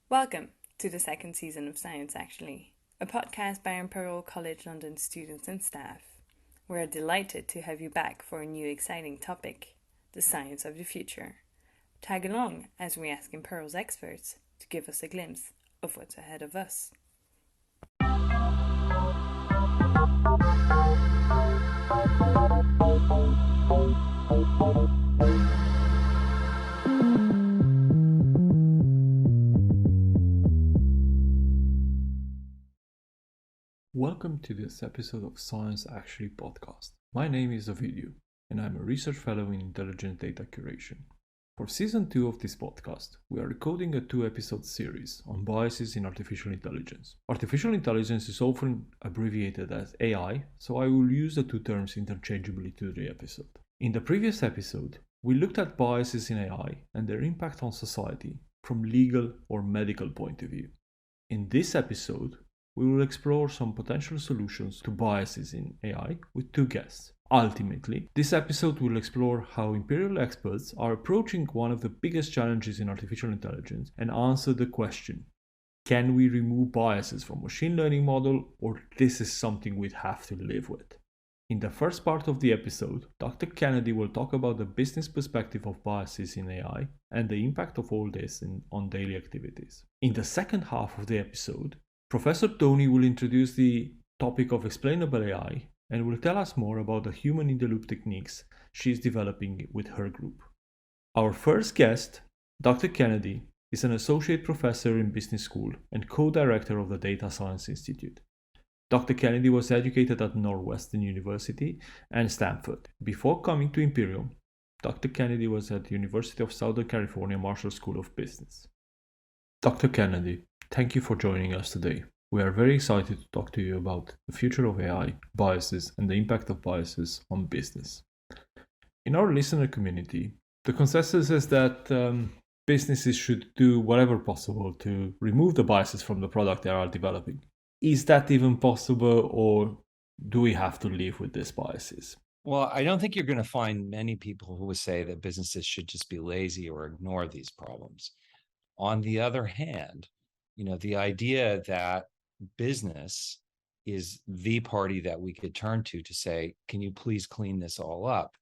Welcome to the second season of Science Actually, a podcast by Imperial College London students and staff. We're delighted to have you back for a new exciting topic, the science of the future. Tag along as we ask Imperial's experts to give us a glimpse of what's ahead of us. Welcome to this episode of Science Actually podcast. My name is Ovidiu, and I'm a research fellow in intelligent data curation. For season 2 of this podcast, we are recording a 2-episode series on biases in artificial intelligence. Artificial intelligence is often abbreviated as AI, so I will use the two terms interchangeably to the episode. In the previous episode, we looked at biases in AI and their impact on society from legal or medical point of view. In this episode, we will explore some potential solutions to biases in AI with two guests. Ultimately, this episode will explore how Imperial experts are approaching one of the biggest challenges in artificial intelligence and answer the question, can we remove biases from machine learning model, or this is something we'd have to live with? In the first part of the episode, Dr. Kennedy will talk about the business perspective of biases in AI and the impact of all this on daily activities. In the second half of the episode, Professor Toni will introduce the topic of explainable AI and will tell us more about the human-in-the-loop techniques she is developing with her group. Our first guest, Dr. Kennedy, is an associate professor in business school and co-director of the Data Science Institute. Dr. Kennedy was educated at Northwestern University and Stanford. Before coming to Imperial, Dr. Kennedy was at the University of Southern California Marshall School of Business. Dr. Kennedy, thank you for joining us today. We are very excited to talk to you about the future of AI, biases, and the impact of biases on business. In our listener community, the consensus is that businesses should do whatever possible to remove the biases from the product they are developing. Is that even possible, or do we have to live with these biases? Well, I don't think you're going to find many people who would say that businesses should just be lazy or ignore these problems. On the other hand, the idea that business is the party that we could turn to say, can you please clean this all up?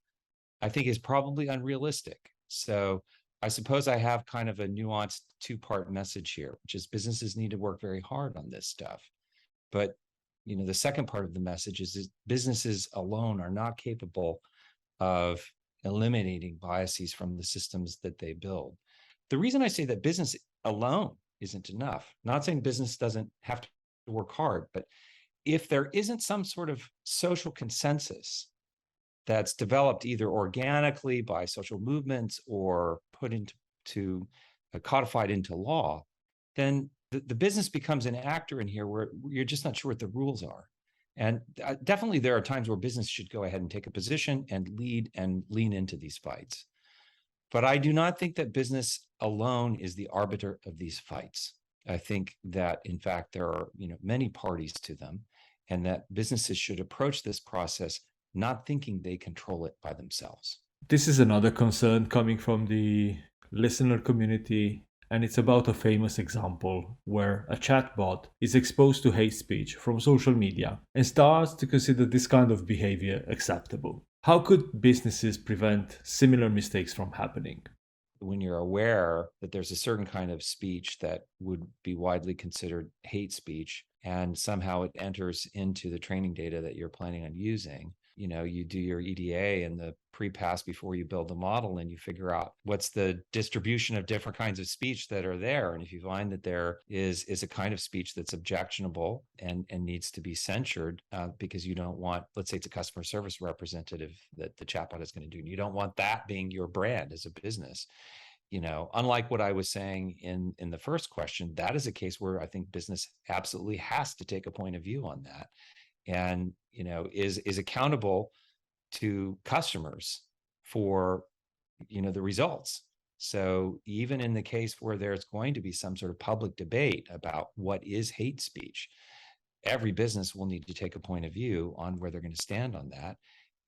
I think is probably unrealistic. So I suppose I have kind of a nuanced two-part message here, which is businesses need to work very hard on this stuff. But the second part of the message is businesses alone are not capable of eliminating biases from the systems that they build. The reason I say that business alone isn't enough, not saying business doesn't have to work hard, but if there isn't some sort of social consensus that's developed either organically by social movements or put into codified into law, then the business becomes an actor in here where you're just not sure what the rules are. And definitely there are times where business should go ahead and take a position and lead and lean into these fights. But I do not think that business alone is the arbiter of these fights. I think that, in fact, there are many parties to them, and that businesses should approach this process not thinking they control it by themselves. This is another concern coming from the listener community, and it's about a famous example where a chatbot is exposed to hate speech from social media and starts to consider this kind of behavior acceptable. How could businesses prevent similar mistakes from happening? When you're aware that there's a certain kind of speech that would be widely considered hate speech, and somehow it enters into the training data that you're planning on using, you do your EDA and the pre-pass before you build the model, and you figure out what's the distribution of different kinds of speech that are there. And if you find that there is a kind of speech that's objectionable and needs to be censured because you don't want, let's say it's a customer service representative that the chatbot is going to do, and you don't want that being your brand as a business. Unlike what I was saying in the first question, that is a case where I think business absolutely has to take a point of view on that, and is accountable to customers for the results. So even in the case where there's going to be some sort of public debate about what is hate speech, every business will need to take a point of view on where they're going to stand on that.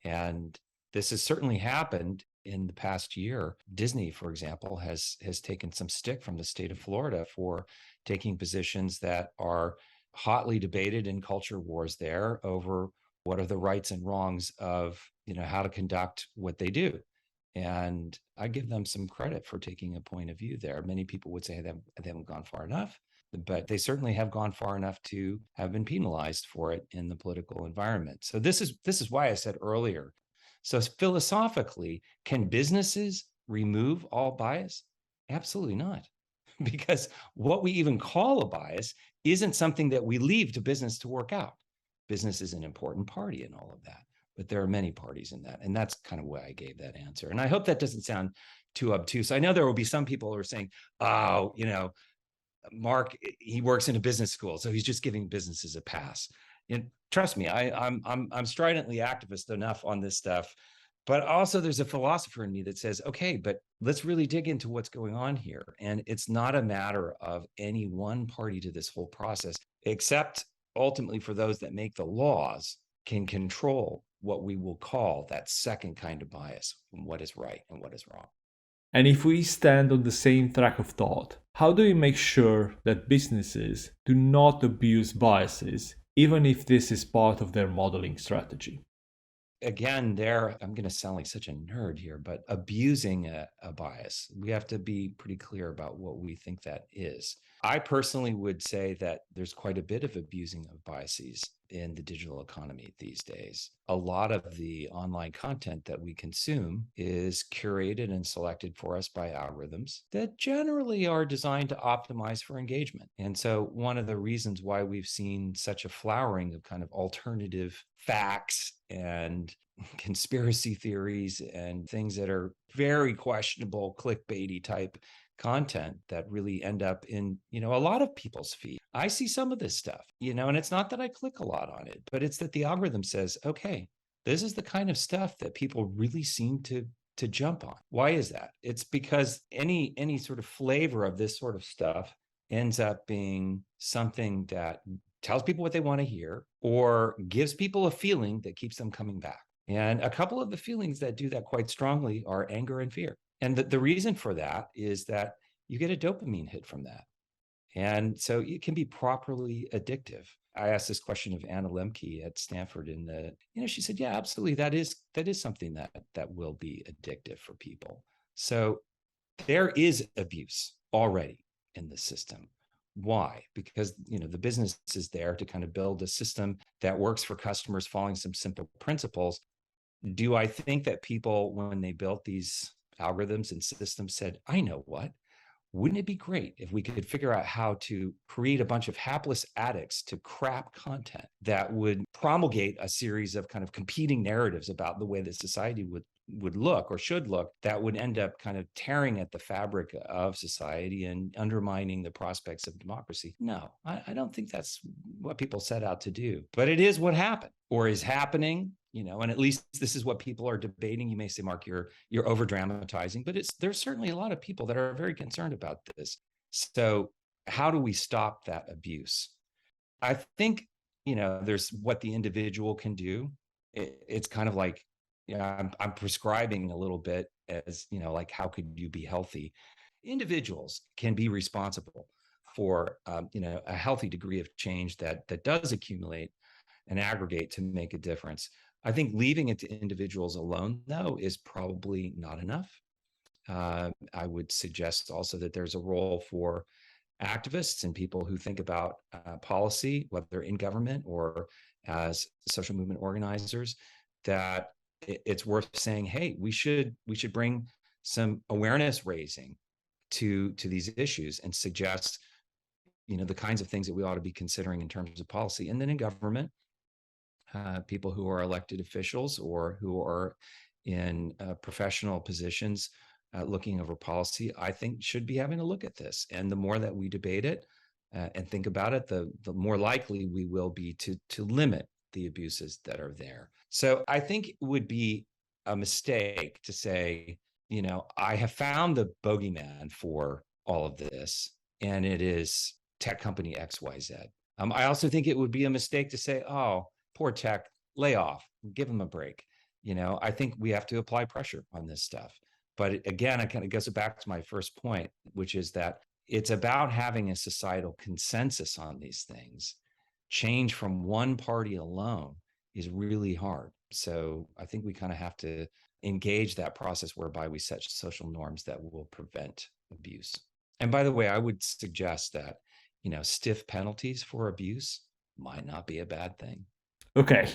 And this has certainly happened in the past year, Disney, for example, has taken some stick from the state of Florida for taking positions that are hotly debated in culture wars there over what are the rights and wrongs of, how to conduct what they do. And I give them some credit for taking a point of view there. Many people would say they haven't gone far enough, but they certainly have gone far enough to have been penalized for it in the political environment. So this is why I said earlier. So philosophically, can businesses remove all bias? Absolutely not. Because what we even call a bias isn't something that we leave to business to work out. Business is an important party in all of that, but there are many parties in that. And that's kind of why I gave that answer. And I hope that doesn't sound too obtuse. I know there will be some people who are saying, oh, Mark, he works in a business school, so he's just giving businesses a pass. And trust me, I'm stridently activist enough on this stuff. But also there's a philosopher in me that says, okay, but let's really dig into what's going on here. And it's not a matter of any one party to this whole process, except ultimately for those that make the laws can control what we will call that second kind of bias, what is right and what is wrong. And if we stand on the same track of thought, how do we make sure that businesses do not abuse biases, even if this is part of their modeling strategy? Again, I'm going to sound like such a nerd here, but abusing a bias, we have to be pretty clear about what we think that is. I personally would say that there's quite a bit of abusing of biases in the digital economy these days. A lot of the online content that we consume is curated and selected for us by algorithms that generally are designed to optimize for engagement. And so one of the reasons why we've seen such a flowering of kind of alternative facts and conspiracy theories and things that are very questionable, clickbaity type content that really end up in, a lot of people's feed. I see some of this stuff, and it's not that I click a lot on it, but it's that the algorithm says, okay, this is the kind of stuff that people really seem to jump on. Why is that? It's because any sort of flavor of this sort of stuff ends up being something that tells people what they want to hear or gives people a feeling that keeps them coming back. And a couple of the feelings that do that quite strongly are anger and fear. And the reason for that is that you get a dopamine hit from that. And so it can be properly addictive. I asked this question of Anna Lemke at Stanford she said, yeah, absolutely. That is something that will be addictive for people. So there is abuse already in the system. Why? Because, the business is there to kind of build a system that works for customers following some simple principles. Do I think that people, when they built these algorithms and systems, said, I know what? Wouldn't it be great if we could figure out how to create a bunch of hapless addicts to crap content that would promulgate a series of kind of competing narratives about the way that society would look or should look, that would end up kind of tearing at the fabric of society and undermining the prospects of democracy? No, I don't think that's what people set out to do. But it is what happened or is happening. And at least this is what people are debating. You may say, Mark, you're over dramatizing, but there's certainly a lot of people that are very concerned about this. So how do we stop that abuse? I think, there's what the individual can do. It's kind of like, I'm prescribing a little bit as, like, how could you be healthy? Individuals can be responsible for, a healthy degree of change that does accumulate and aggregate to make a difference. I think leaving it to individuals alone, though, is probably not enough. I would suggest also that there's a role for activists and people who think about policy, whether in government or as social movement organizers, that it's worth saying, hey, we should bring some awareness raising to these issues and suggest, the kinds of things that we ought to be considering in terms of policy. And then in government, people who are elected officials or who are in professional positions looking over policy, I think should be having a look at this. And the more that we debate it and think about it, the more likely we will be to limit the abuses that are there. So I think it would be a mistake to say, I have found the bogeyman for all of this, and it is tech company XYZ. I also think it would be a mistake to say, oh, poor tech, lay off, give them a break. I think we have to apply pressure on this stuff. But again, it kind of goes back to my first point, which is that it's about having a societal consensus on these things. Change from one party alone is really hard. So I think we kind of have to engage that process whereby we set social norms that will prevent abuse. And by the way, I would suggest that, stiff penalties for abuse might not be a bad thing. Okay.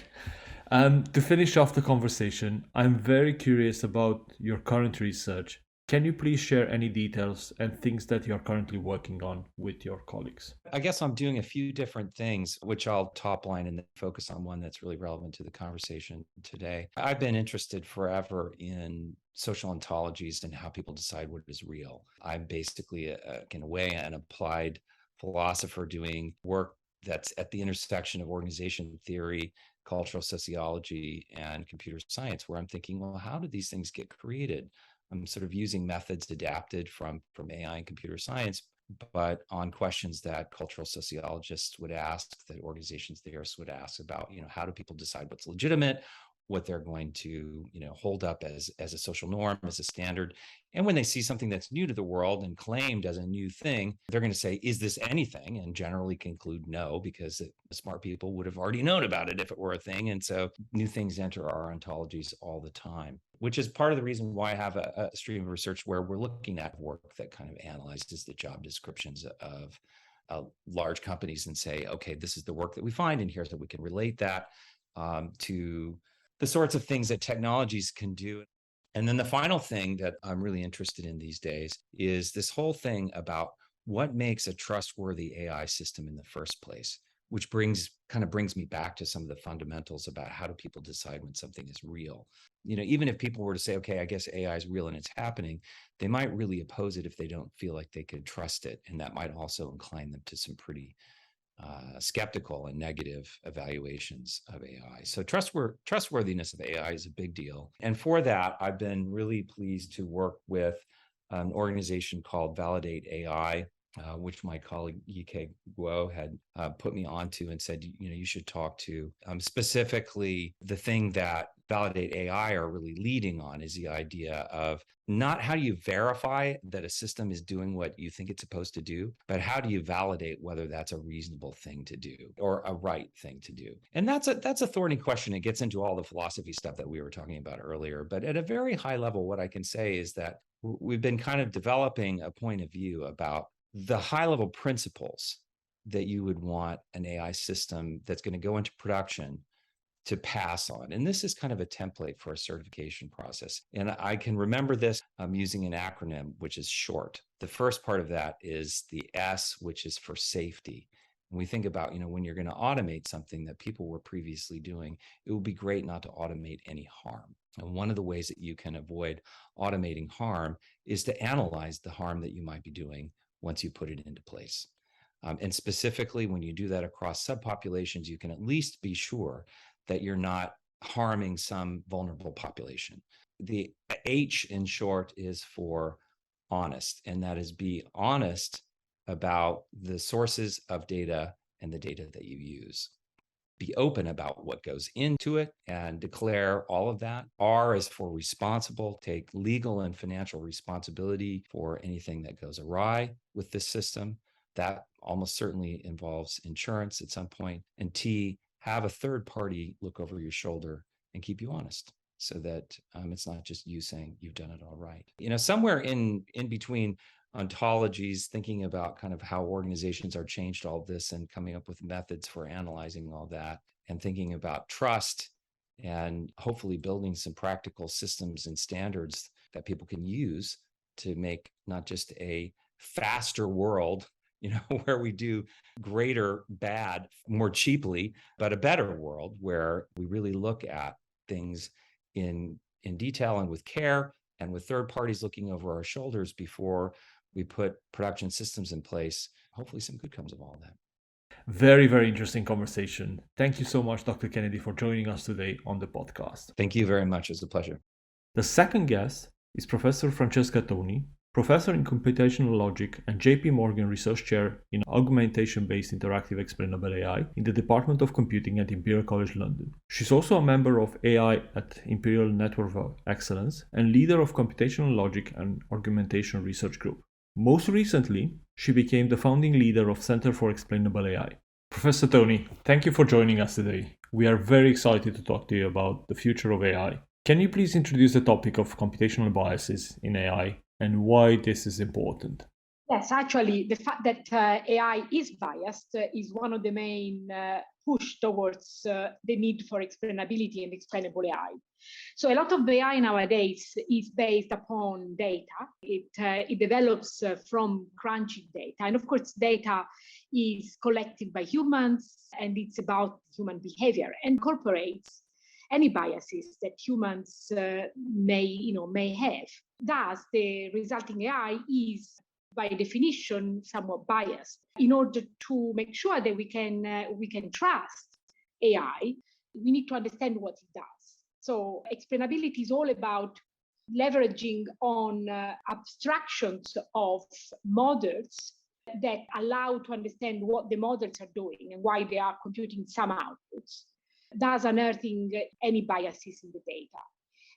To finish off the conversation, I'm very curious about your current research. Can you please share any details and things that you're currently working on with your colleagues? I guess I'm doing a few different things, which I'll top line and then focus on one that's really relevant to the conversation today. I've been interested forever in social ontologies and how people decide what is real. I'm basically, in a way, an applied philosopher doing work that's at the intersection of organization theory, cultural sociology, and computer science, where I'm thinking, well, how did these things get created? I'm sort of using methods adapted from AI and computer science, but on questions that cultural sociologists would ask, that organizations theorists would ask about, how do people decide what's legitimate, what they're going to, hold up as a social norm, as a standard. And when they see something that's new to the world and claimed as a new thing, they're going to say, is this anything? And generally conclude no, because smart people would have already known about it if it were a thing. And so new things enter our ontologies all the time, which is part of the reason why I have a stream of research where we're looking at work that kind of analyzes the job descriptions of large companies and say, okay, this is the work that we find, and here's how we can relate that to the sorts of things that technologies can do. And then the final thing that I'm really interested in these days is this whole thing about what makes a trustworthy AI system in the first place, which brings me back to some of the fundamentals about how do people decide when something is real. Even if people were to say, okay, I guess AI is real and it's happening, they might really oppose it if they don't feel like they could trust it. And that might also incline them to some pretty skeptical and negative evaluations of AI. So trustworthiness of AI is a big deal. And for that, I've been really pleased to work with an organization called Validate AI, which my colleague Yike Guo had put me onto and said, you should talk to. Specifically, the thing that Validate AI are really leading on is the idea of not how do you verify that a system is doing what you think it's supposed to do, but how do you validate whether that's a reasonable thing to do or a right thing to do? And that's a thorny question. It gets into all the philosophy stuff that we were talking about earlier. But at a very high level, what I can say is that we've been kind of developing a point of view about the high-level principles that you would want an AI system that's going to go into production to pass on. And this is kind of a template for a certification process. And I can remember this using an acronym, which is SHORT. The first part of that is the S, which is for safety. When we think about, when you're going to automate something that people were previously doing, it would be great not to automate any harm. And one of the ways that you can avoid automating harm is to analyze the harm that you might be doing once you put it into place. And specifically, when you do that across subpopulations, you can at least be sure that you're not harming some vulnerable population. The H in short is for honest, and that is be honest about the sources of data and the data that you use. Be open about what goes into it and declare all of that. R is for responsible. Take legal and financial responsibility for anything that goes awry with this system. That almost certainly involves insurance at some point. And T, have a third party look over your shoulder and keep you honest so that it's not just you saying you've done it all right. Somewhere in between ontologies, thinking about kind of how organizations are changed all this and coming up with methods for analyzing all that, and thinking about trust and hopefully building some practical systems and standards that people can use to make not just a faster world, where we do greater bad more cheaply, but a better world where we really look at things in detail and with care and with third parties looking over our shoulders before we put production systems in place. Hopefully some good comes of all that. Very, very interesting conversation. Thank you so much, Dr. Kennedy, for joining us today on the podcast. Thank you very much. It was a pleasure. The second guest is Professor Francesca Toni, professor in Computational Logic and JP Morgan Research Chair in Argumentation-based Interactive Explainable AI in the Department of Computing at Imperial College London. She's also a member of AI at Imperial Network of Excellence and leader of Computational Logic and Argumentation Research Group. Most recently, she became the founding leader of Center for Explainable AI. Professor Toni, thank you for joining us today. We are very excited to talk to you about the future of AI. Can you please introduce the topic of computational biases in AI and why this is important? Yes, actually, the fact that AI is biased is one of the main push towards the need for explainability and explainable AI. So a lot of AI nowadays is based upon data. It develops from crunching data. And of course, data is collected by humans, and it's about human behavior and incorporates any biases that humans may have. Thus, the resulting AI is, by definition, somewhat biased. In order to make sure that we can trust AI, we need to understand what it does. So explainability is all about leveraging on abstractions of models that allow to understand what the models are doing and why they are computing some outputs, thus unearthing any biases in the data.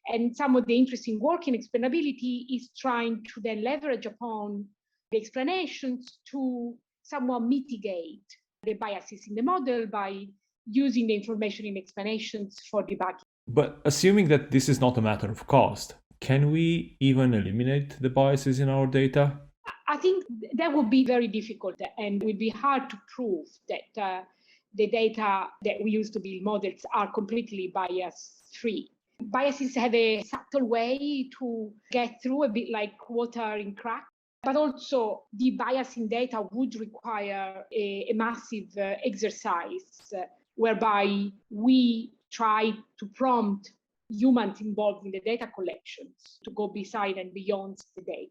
And some of the interesting work in explainability is trying to then leverage upon the explanations to somewhat mitigate the biases in the model by using the information in explanations for debugging. But assuming that this is not a matter of cost, can we even eliminate the biases in our data? I think that would be very difficult, and it would be hard to prove that the data that we use to build models are completely bias-free. Biases have a subtle way to get through, a bit like water in crack. But also, de-biasing data would require a massive exercise whereby we try to prompt humans involved in the data collections to go beside and beyond the data.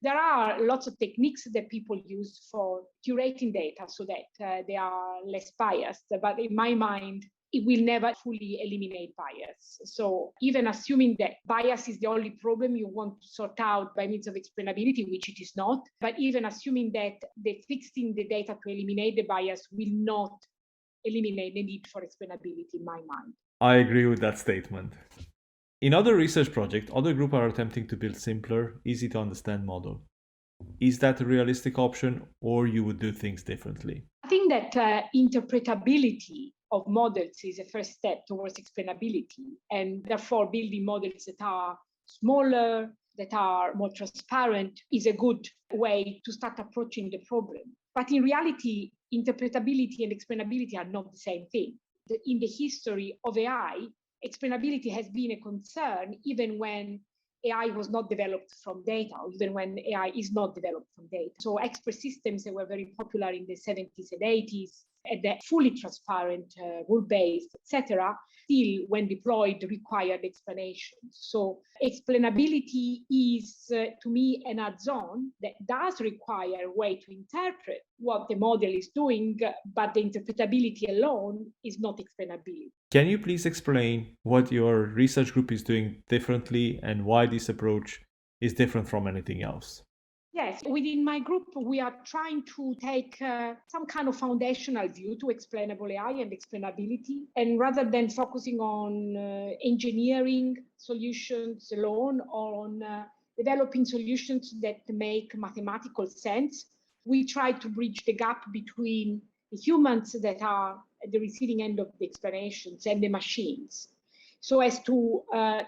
There are lots of techniques that people use for curating data so that they are less biased, but in my mind, it will never fully eliminate bias. So even assuming that bias is the only problem you want to sort out by means of explainability, which it is not, but even assuming that the fixing the data to eliminate the bias will not eliminate the need for explainability in my mind. I agree with that statement. In other research projects, other groups are attempting to build simpler, easy to understand model. Is that a realistic option, or you would do things differently? I think that interpretability of models is a first step towards explainability, and therefore building models that are smaller, that are more transparent is a good way to start approaching the problem. But in reality, interpretability and explainability are not the same thing. In the history of AI, explainability has been a concern even when AI was not developed from data, or even when AI is not developed from data. So expert systems that were very popular in the 70s and 80s, and they're fully transparent, rule-based, etc., still, when deployed, required explanations. So explainability is, to me, an add-on that does require a way to interpret what the model is doing, but the interpretability alone is not explainability. Can you please explain what your research group is doing differently and why this approach is different from anything else? Yes, within my group, we are trying to take some kind of foundational view to explainable AI and explainability. And rather than focusing on engineering solutions alone or on developing solutions that make mathematical sense, we try to bridge the gap between the humans that are at the receiving end of the explanations and the machines, so as to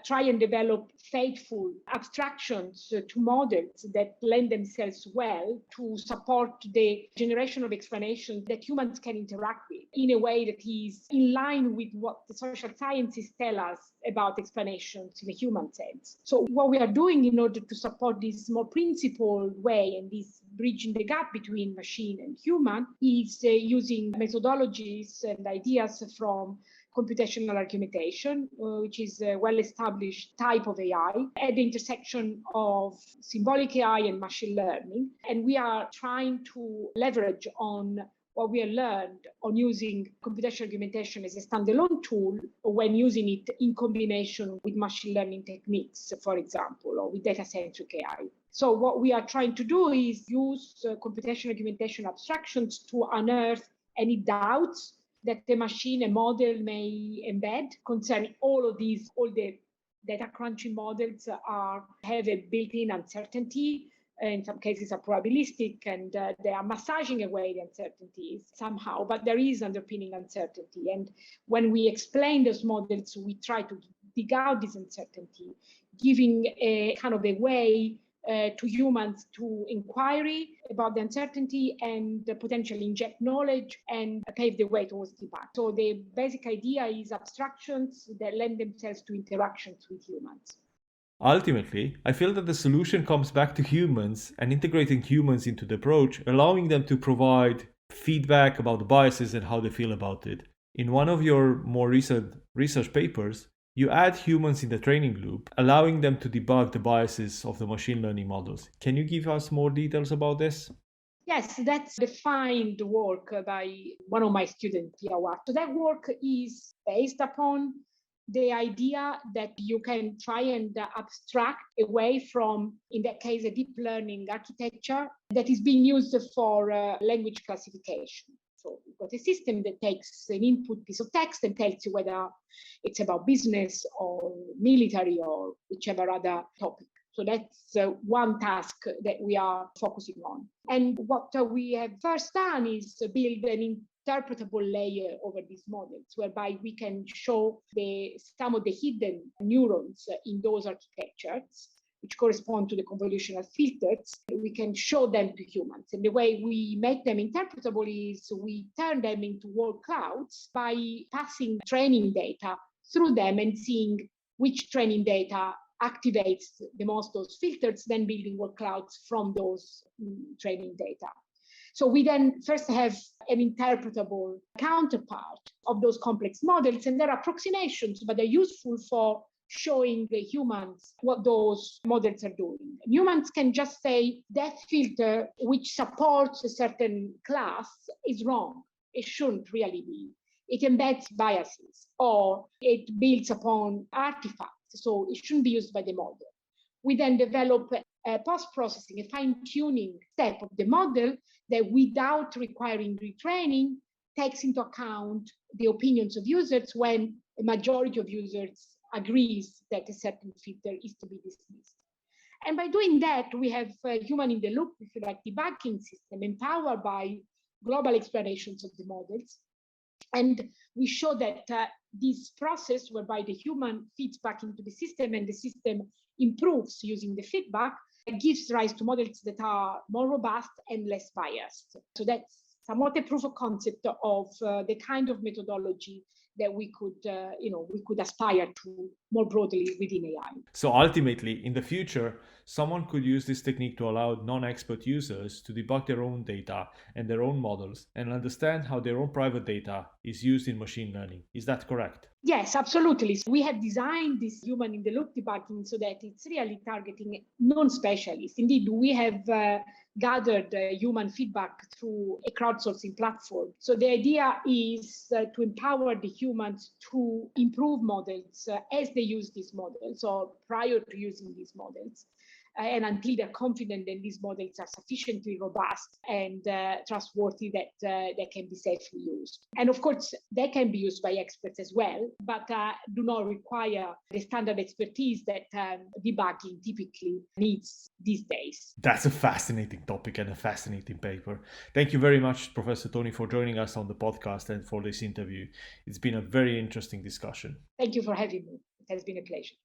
try and develop faithful abstractions to models that lend themselves well to support the generation of explanations that humans can interact with in a way that is in line with what the social sciences tell us about explanations in a human sense. So what we are doing in order to support this more principled way and this bridging the gap between machine and human is using methodologies and ideas from computational argumentation, which is a well-established type of AI at the intersection of symbolic AI and machine learning. And we are trying to leverage on what we have learned on using computational argumentation as a standalone tool when using it in combination with machine learning techniques, for example, or with data-centric AI. So what we are trying to do is use computational argumentation abstractions to unearth any doubts that the machine, a model, may embed concerning all the data crunching models have a built-in uncertainty. In some cases are probabilistic, and they are massaging away the uncertainties somehow, but there is underpinning uncertainty. And when we explain those models, we try to dig out this uncertainty, giving a kind of a way to humans to inquiry about the uncertainty and potentially inject knowledge and pave the way towards debug. So the basic idea is abstractions that lend themselves to interactions with humans. Ultimately, I feel that the solution comes back to humans and integrating humans into the approach, allowing them to provide feedback about the biases and how they feel about it. In one of your more recent research papers, you add humans in the training loop, allowing them to debug the biases of the machine learning models. Can you give us more details about this? Yes, that's defined work by one of my students, Piawat. So that work is based upon the idea that you can try and abstract away from, in that case, a deep learning architecture that is being used for language classification. So you've got a system that takes an input piece of text and tells you whether it's about business or military or whichever other topic. So that's one task that we are focusing on. And what we have first done is build an interpretable layer over these models, whereby we can show some of the hidden neurons in those architectures, which correspond to the convolutional filters. We can show them to humans. And the way we make them interpretable is we turn them into word clouds by passing training data through them and seeing which training data activates the most those filters, then building word clouds from those training data. So we then first have an interpretable counterpart of those complex models, and there are approximations, but they're useful for showing the humans what those models are doing. Humans can just say that filter which supports a certain class is wrong. It shouldn't really be. It embeds biases or it builds upon artifacts, so it shouldn't be used by the model. We then develop a post-processing, a fine-tuning step of the model that, without requiring retraining, takes into account the opinions of users when a majority of users agrees that a certain filter is to be dismissed. And by doing that, we have a human in the loop, if you like, debugging system empowered by global explanations of the models. And we show that this process, whereby the human feeds back into the system and the system improves using the feedback, gives rise to models that are more robust and less biased. So that's somewhat a proof of concept of the kind of methodology that we could aspire to more broadly within AI. So ultimately, in the future, someone could use this technique to allow non-expert users to debug their own data and their own models and understand how their own private data is used in machine learning. Is that correct? Yes, absolutely. So we have designed this human in the loop debugging so that it's really targeting non-specialists. Indeed, we have gathered human feedback through a crowdsourcing platform. So the idea is to empower the humans to improve models as they use these models or prior to using these models. And until they're confident that these models are sufficiently robust and trustworthy that they can be safely used. And of course, they can be used by experts as well, but do not require the standard expertise that debugging typically needs these days. That's a fascinating topic and a fascinating paper. Thank you very much, Professor Toni, for joining us on the podcast and for this interview. It's been a very interesting discussion. Thank you for having me. It has been a pleasure.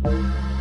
Thank you.